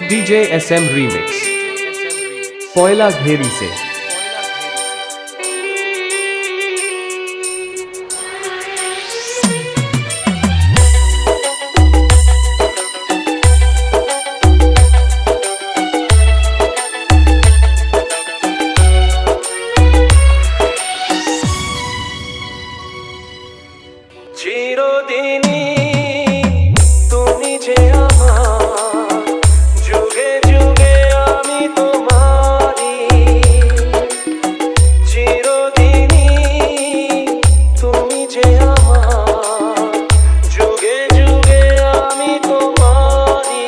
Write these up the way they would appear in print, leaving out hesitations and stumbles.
DJ SM remix कोयला घेरी से চিরদিনই তুমি যে আমার, যুগে যুগে আমি তোমারই। চিরদিনই তুমি যে আমার, যুগে যুগে আমি তোমারই।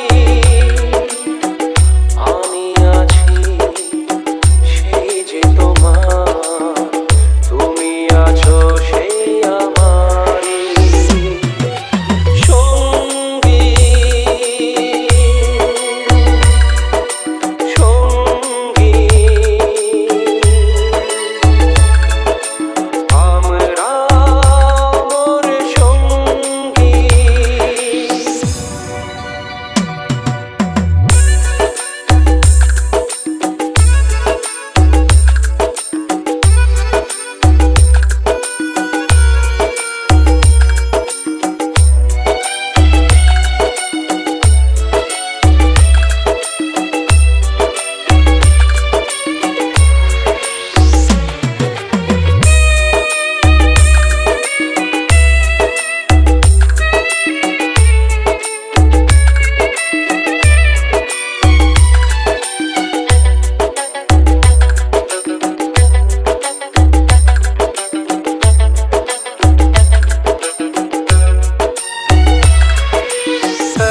আমি আছি সেই যে তোমার, তুমি আছো সেই আমারই সঙ্গী। সঙ্গী আমরা মোর সঙ্গী।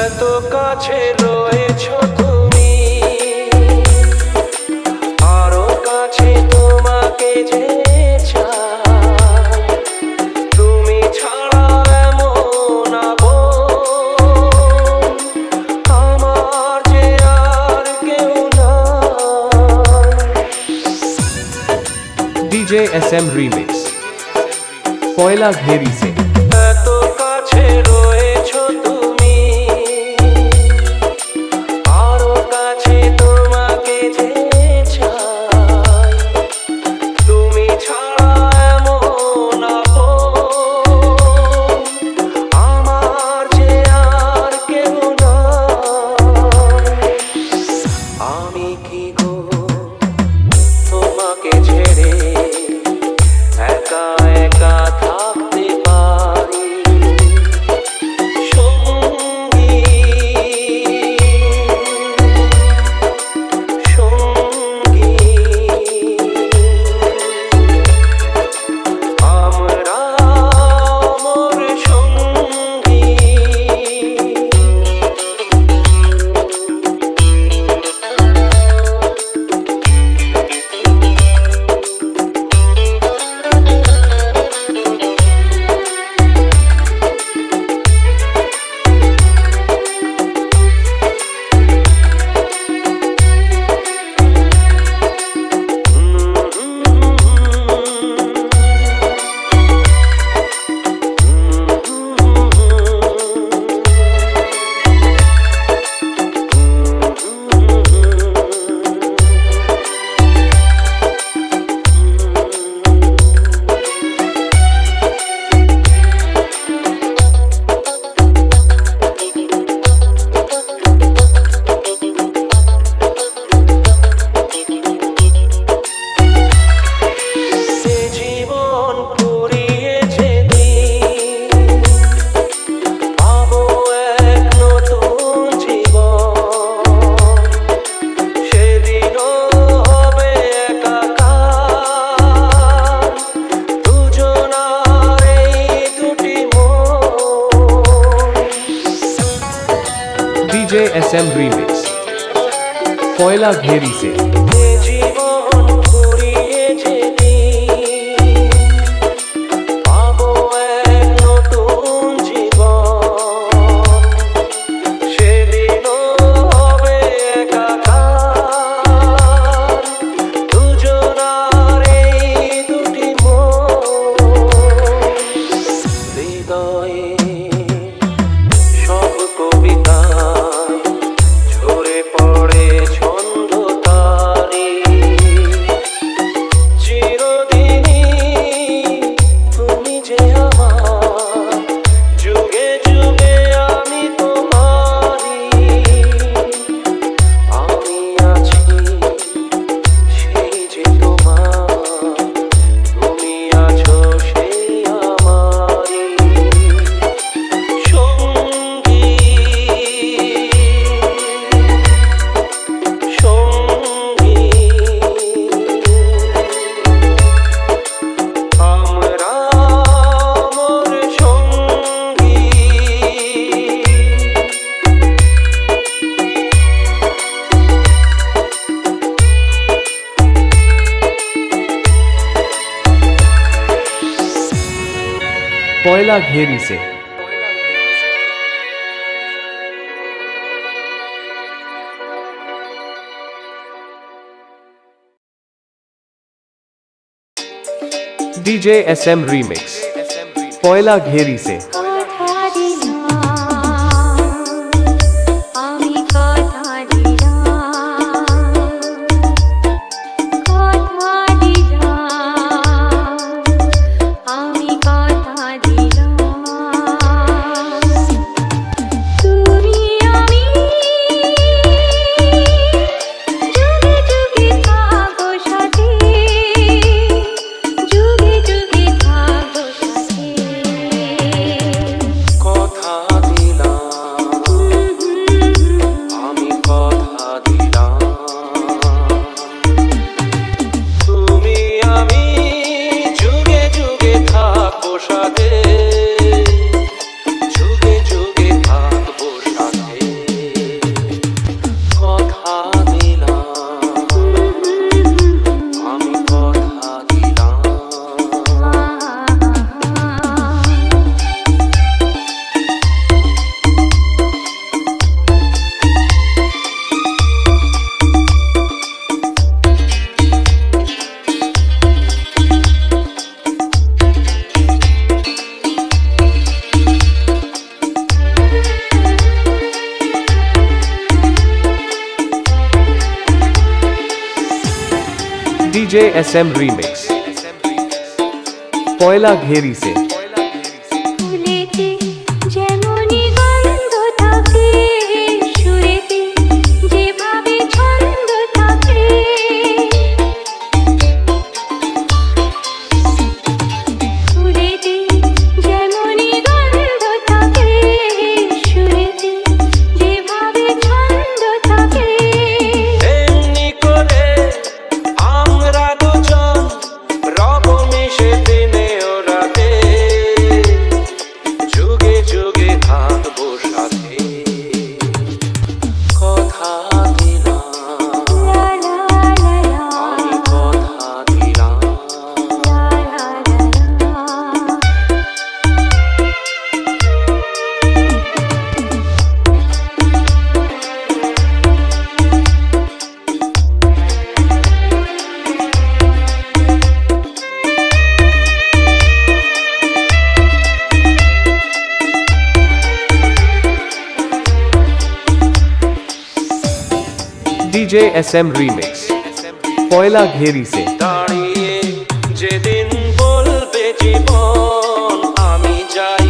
এত কাছে রয়েছো তুমি, আরো কাছে তোমাকে যে চাই। তুমি ছাড়া এমন আপন আমার যে আর কেউ নাই। डीजे SM रीमिक्स कोयला घेरी से এত কাছে রয়েছো তুমি, আরো কাছে তোমাকে যে চাই। তুমি ছাড়া এমন আপন আমার যে আর কেউ নাই। আমি কি গো তোমাকে ছেড়ে একা একা থাকতে পারি সঙ্গী। সঙ্গী আমরা মোর সঙ্গী। डीजे SM रीमिक्स कोयला घेरी से জীবন ফুরিয়ে যেদিন পাবো এক নতুন জীবন, সেদিনও হবে একাকার দুজনার এই দুটি মন। হৃদয়ে সব কবিতায় ঝরে পড়ে पहला घेरी से डीजे SM रीमिक्स पहला घेरी से डीजे SM रीमिक्स पहला घेरी से डीजे SM रीमिक्स पहला घेरी से দাঁড়িয়ে যেদিন বলবে জীবন আমি যাই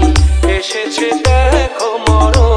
এসেছে দেখো মরণ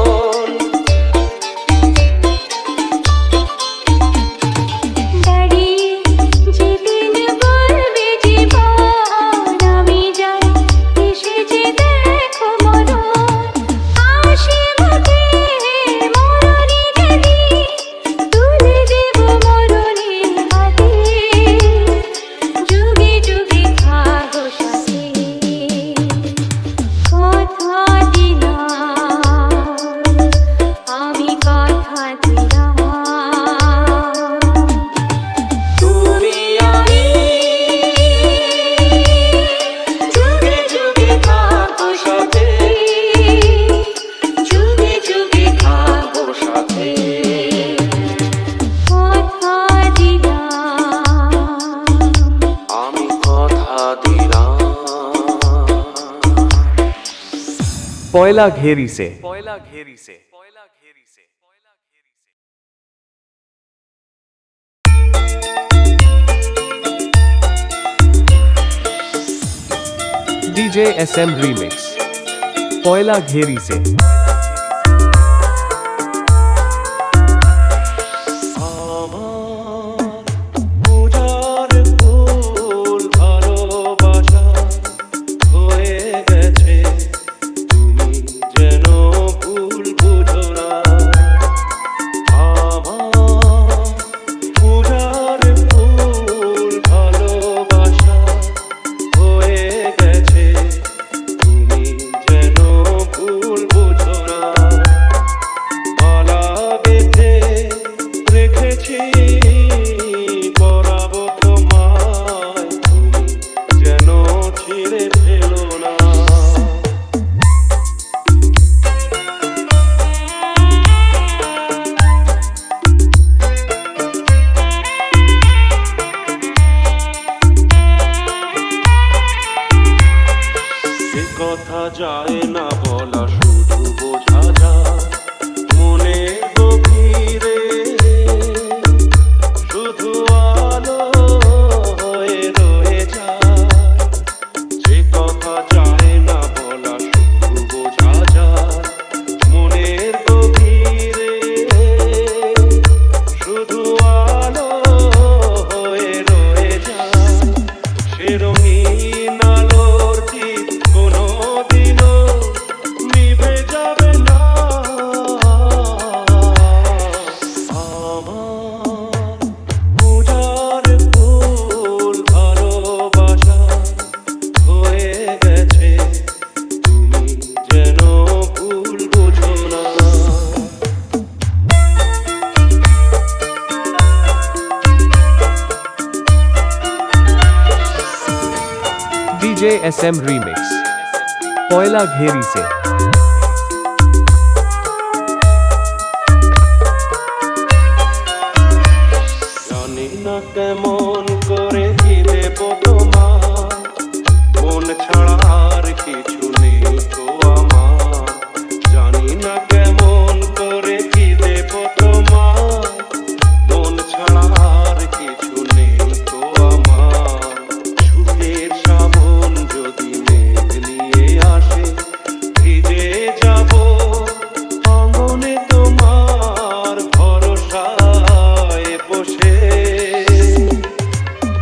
पहला घेरी से डीजे SM रीमिक्स पहला घेरी से ভুল বুঝো DJ SM Remix पॉयला घेरी से জানি না কেমন করে কি দেব তোমার মন ছাড়া আর কিছু নেই তো আমার জানি না কেমন করে কি দেব তোমার মন ছাড়া আর কিছু নেই তো আমার সুখের শ্রাবণ যদি মেঘ নিয়ে আসে ভিজে যাব অঙ্গনে তোমার ভরসায় বসে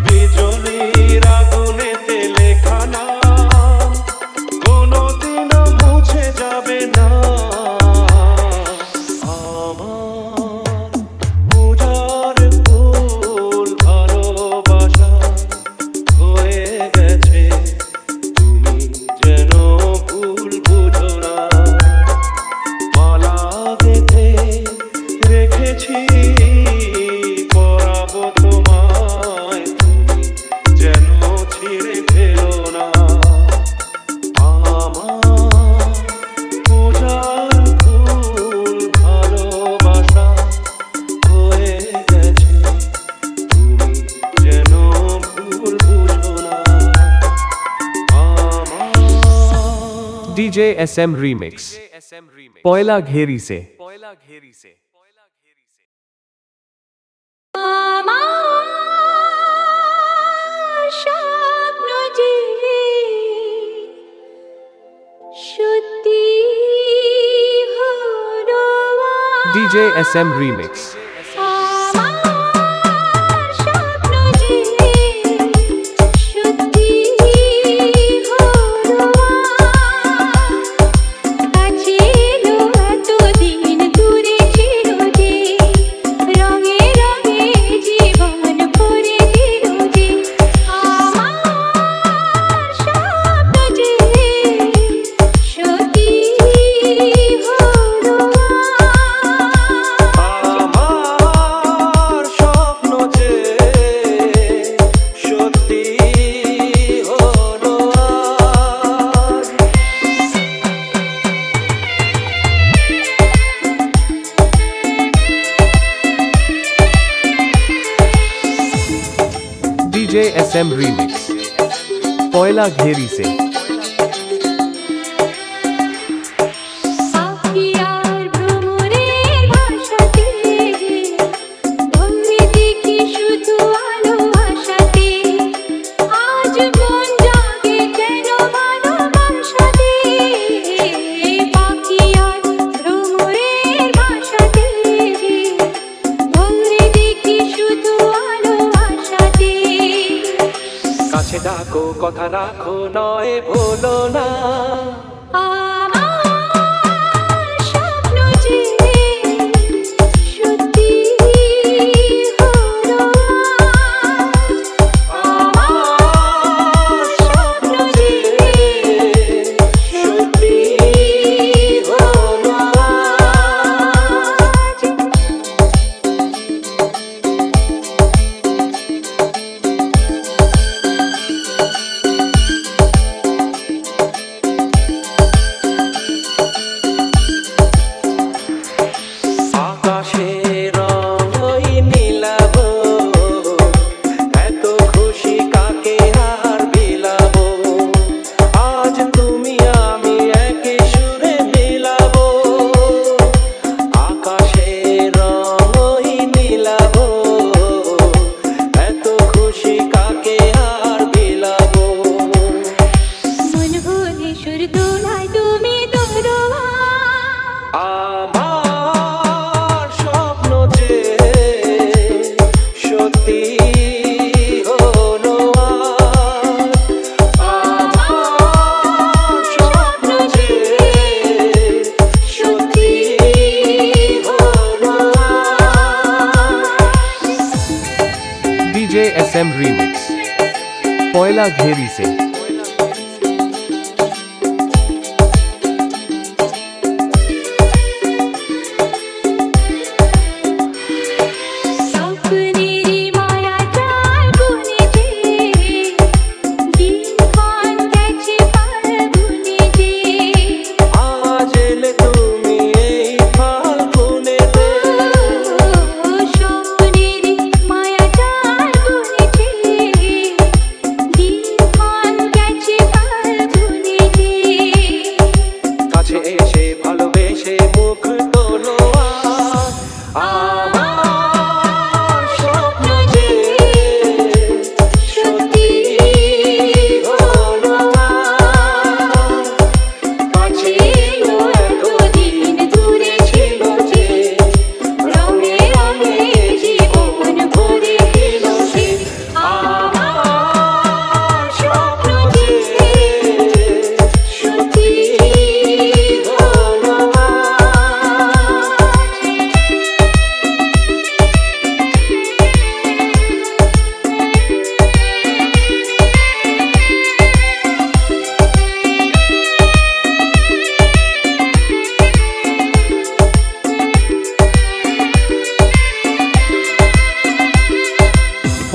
বিজলির আগুনেতে লেখা নাম কোনোদিনও মুছে যাবে না আমার পূজার ফুল ভালোবাসা হয়ে গেছে তুমি যেন ভুল বুঝো না মালা গেঁথে রেখেছি পরাবো তোমায় তুমি যেন ছিঁড়ে ফেলো না আমার পূজার ফুল ভালোবাসা হয়ে গেছে তুমি যেন ভুল বুঝো না আমার DJ SM Remix पॉयला घेरी से আমার স্বপ্ন যে সত্যি হলো DJ SM Remix আমার স্বপ্ন যে সত্যি হলো কাছে এলো এতদিন দূরে ছিল যে রঙে রঙে জীবন ভরে দিল যে আমার স্বপ্ন যে সত্যি হলো আমার স্বপ্ন যে সত্যি হলো আজ DJ SM Remix पॉयला घेरी से পাখি আর ভ্রমরের ভাষাতে ভঙ্গি দেখি শুধু ভালোবাসাতে আজ মন জাগে কেন ভালোবাসাতে পাখি আর ভ্রমরের ভাষাতে ভঙ্গি দেখি শুধু ভালোবাসাতে কাছে ডাকো কথা রাখো নয় ভুলো না আমার স্বপ্ন যে সত্যি হলো আমার স্বপ্ন যে সত্যি হলো আজ আকাশে রঙই নীলাবো এত খুশি কাকে আর বিলাবো আজ তুমি আমি একই সুরে মিলাবো আকাশে রঙই নীলাবো এত খুশি কাকে আর বিলাবো মন ভরে সুর দোলায় তুমি দোলা আমার স্বপ্ন যে সত্যি হলো আজ আমার স্বপ্ন যে সত্যি হলো আজ DJ SM Remix पॉयला घेरी से স্বপ্নেরই মায়া জাল বুনেছে দিন ক্ষণ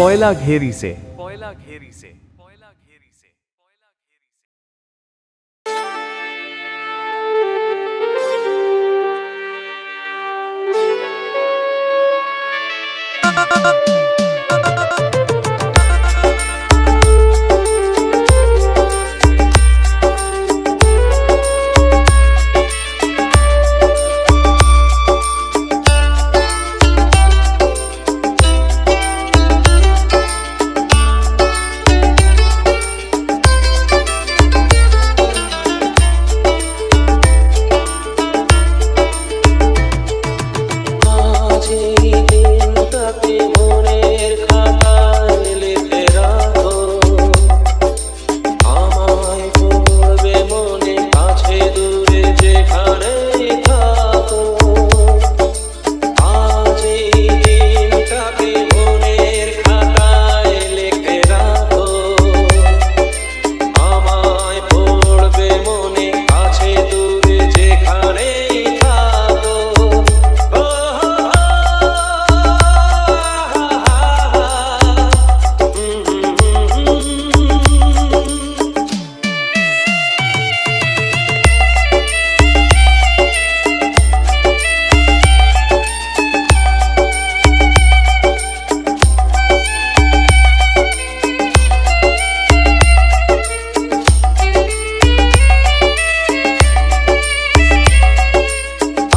पॉयला घेरी से আজ এই দিনটাকে মনের খাতায় লিখে রাখো, আমায় পড়বে মনে কাছে দূরে যেখানেই থাকো। আজ এই দিনটাকে মনের খাতায় লিখে রাখো, আমায় পড়বে মনে কাছে দূরে যেখানেই থাকো।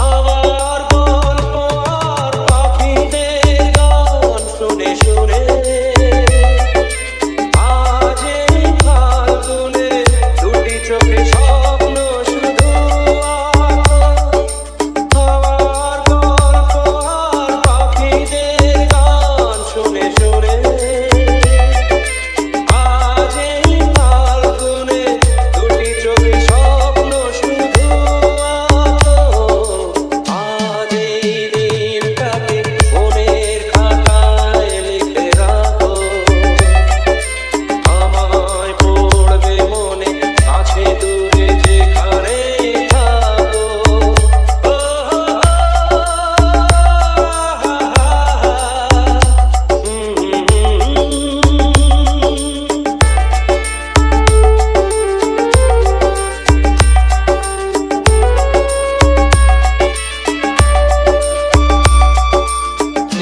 আমার গল্প আর পাখিদের গান শুনে শুনে আজ এই ফাল্গুনে দুটি চোখে স্বপ্ন শুধু আঁকো। আমার গল্প আর পাখিদের গান শুনে শুনে আজ এই ফাল্গুনে দুটি চোখে স্বপ্ন শুধু আঁকো। আজ এই দিনটাকে মনের খাতায় লিখে রাখো, আমায় পড়বে মনে কাছে দূরে যেখানেই থাকো।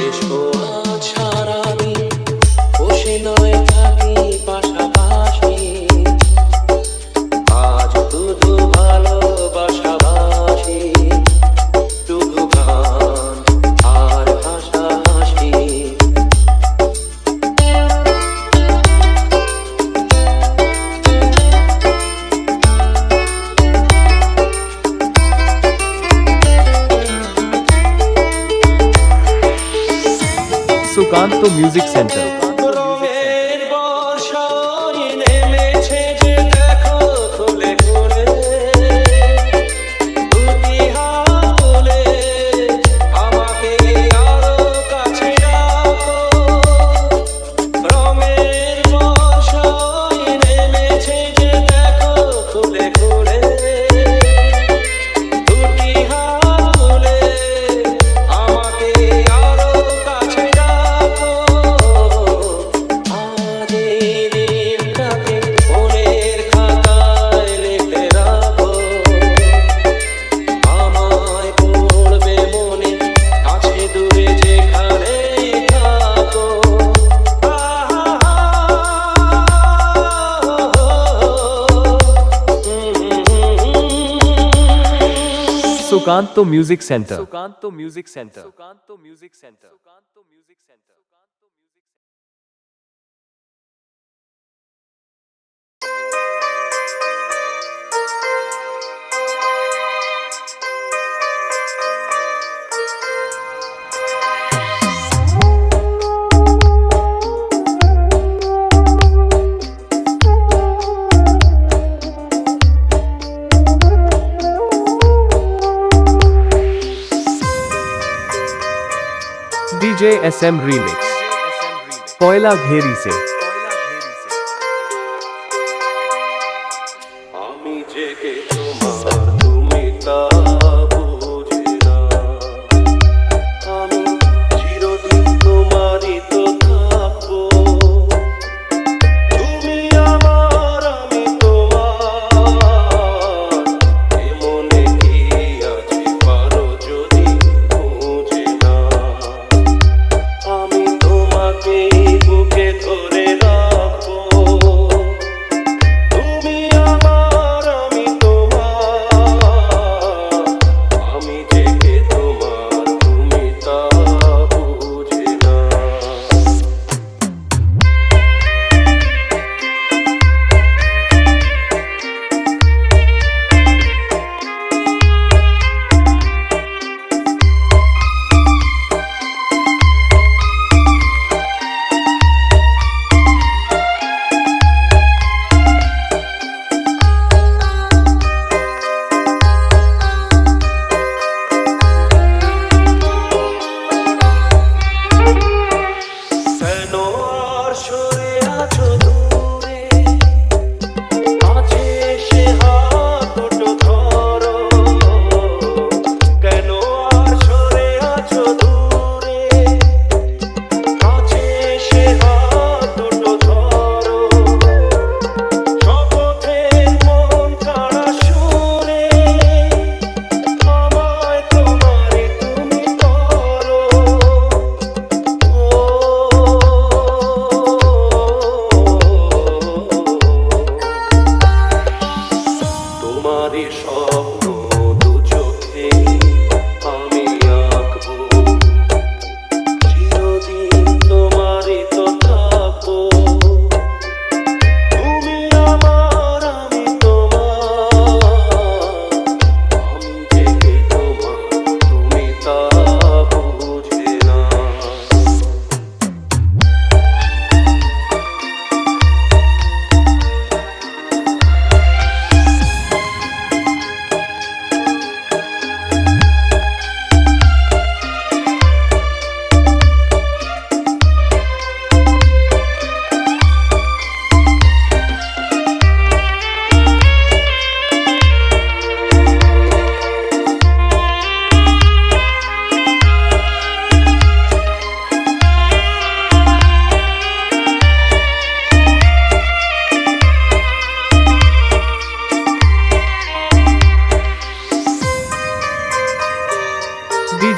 এসো আজ সারাদিন বসে নয় থাকি পাশাপাশি, আজ শুধু ভালোবাসাবাসি, শুধু গান আর হাসাহাসি। सुकांत म्यूजिक सेंटर রঙের বর্ষায় নেমেছে যে দেখো খুলে খুলে, দুটি হাত তুলে আমাকে আরো কাছে রাখো। রঙের বর্ষায় নেমেছে যে দেখো খুলে খুলে, দুটি হাত তুলে আমাকে আরো কাছে রাখো। আজ এই দিনটাকে মনের খাতায় লিখে রাখো, আমায় পড়বে মনে কাছে দূরে যেখানেই থাকো। Sukanta music centre DJ SM Remix कोयला घेरी से আমি জেগে তোমার তুমি তা বুঝে না, আমি চিরদিন তোমারই তো থাকবো।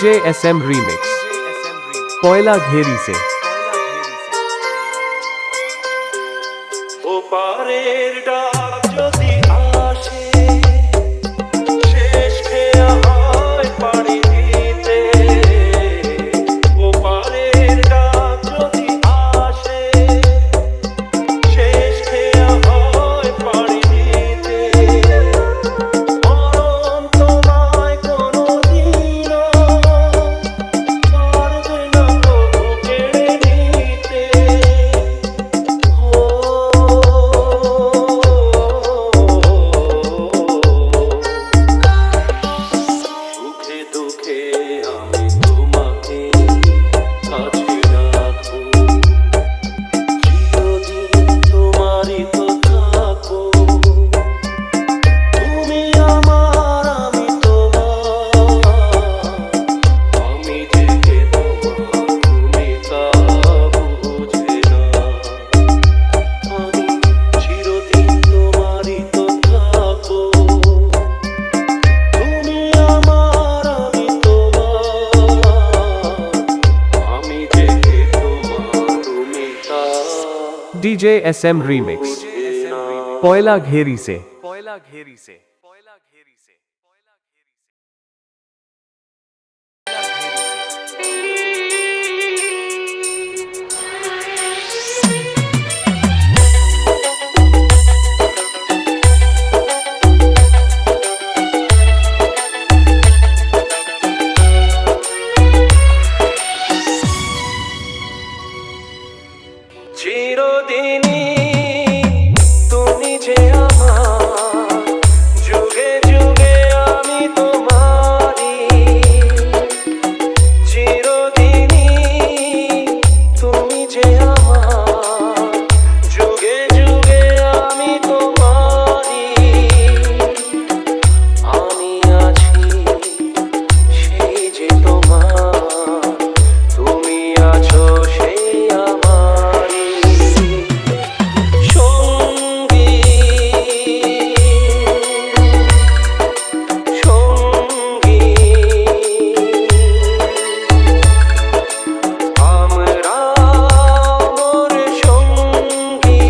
DJ SM Remix कोयला घेरी से ওপারের ডাক যদি আসে শেষ খেয়া হয় পাড়ি দিতে ওপারের ডাক যদি আসে শেষ খেয়া হয় পাড়ি দিতে মরণ তোমায় কোনোদিনও পারবে না তবু কেড়ে নিতে সুখে দুঃখে আমি তোমাকে কাছে রাখবো চিরদিন তোমারই তো থাকবো তুমি আমার আমি তোমার আমি যে কে তোমার তুমি তা বুঝে না আমি চিরদিন তোমারই তো থাকবো তুমি আমার আমি তোমার আমি যে কে তোমার তুমি তা DJ SM Remix বুঝে না कोयला घेरी से চিরদিনই তুমি যে আমার যুগে যুগে আমি তোমারই চিরদিনই তুমি যে আমার যুগে যুগে আমি তোমারই আমি আছি সেই যে তোমার তুমি আছো সেই আমারই সঙ্গী সঙ্গী আমরা মোর সঙ্গী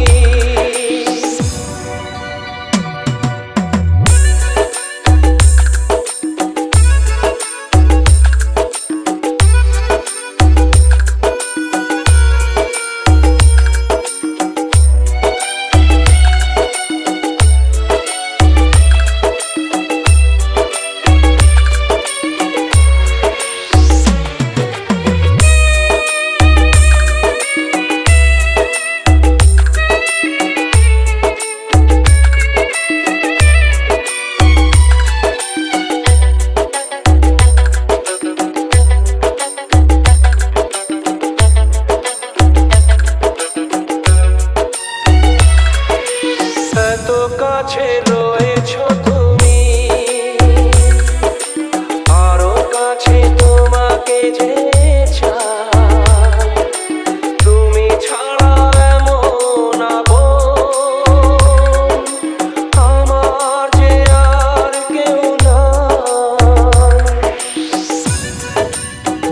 এত কাছে রয়েছো তুমি আরো কাছে তোমাকে যে চাই তুমি ছাড়া এমন আপন আমার যে আর কেউ নাই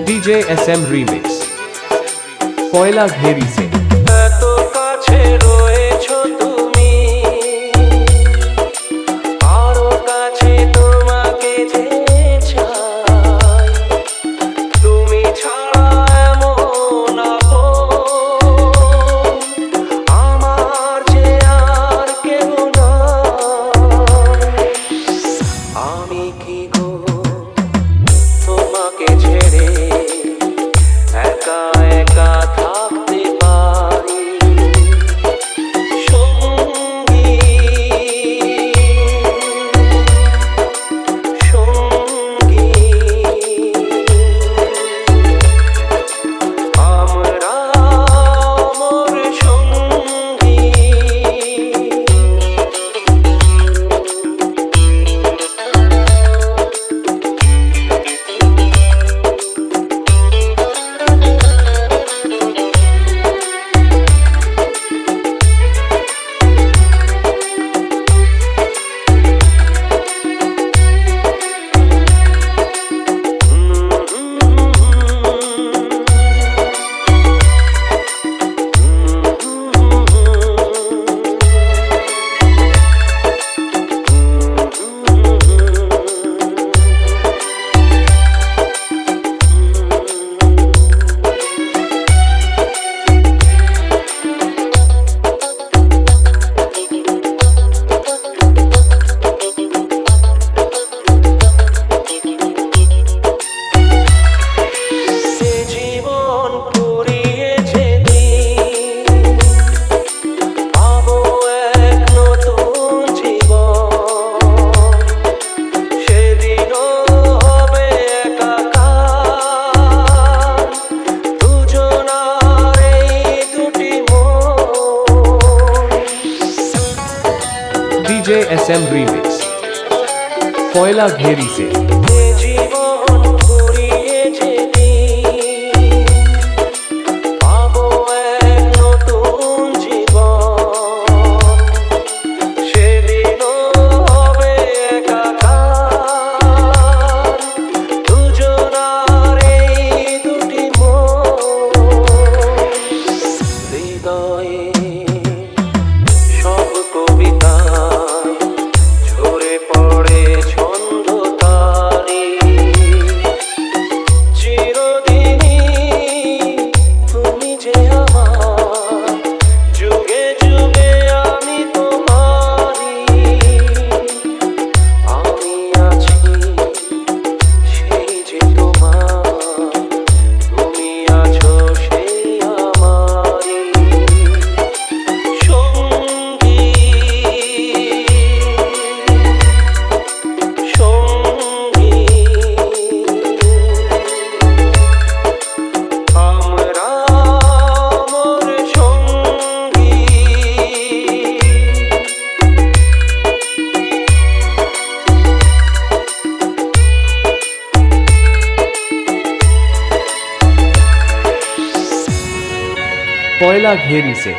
DJ SM Remix कोयला घेरी से এত কাছে রয়েছো তুমি আরো কাছে তোমাকে যে চাই তুমি ছাড়া এমন আপন আমার যে আর কেউ নাই আমি কি গো তোমাকে ছেড়ে একা একা থাকতে পারি डीजे SM रीमिक्स कोयला घेरी से জীবন ফুরিয়ে যেদিন পাবো এক নতুন জীবন, সেদিনও হবে একাকার দুজনার এই দুটি মন। হৃদয়ে সব কবিতায় ঝরে পড়ে ছন্দ তারি, চিরদিনই তুমি যে আমার, যুগে যুগে আমি তোমারি। আমি আছি সেই যে তোমার, তুমি আছো সেই আমারি সঙ্গী সঙ্গী। আমরা মোর সঙ্গী। कोयला घेरी से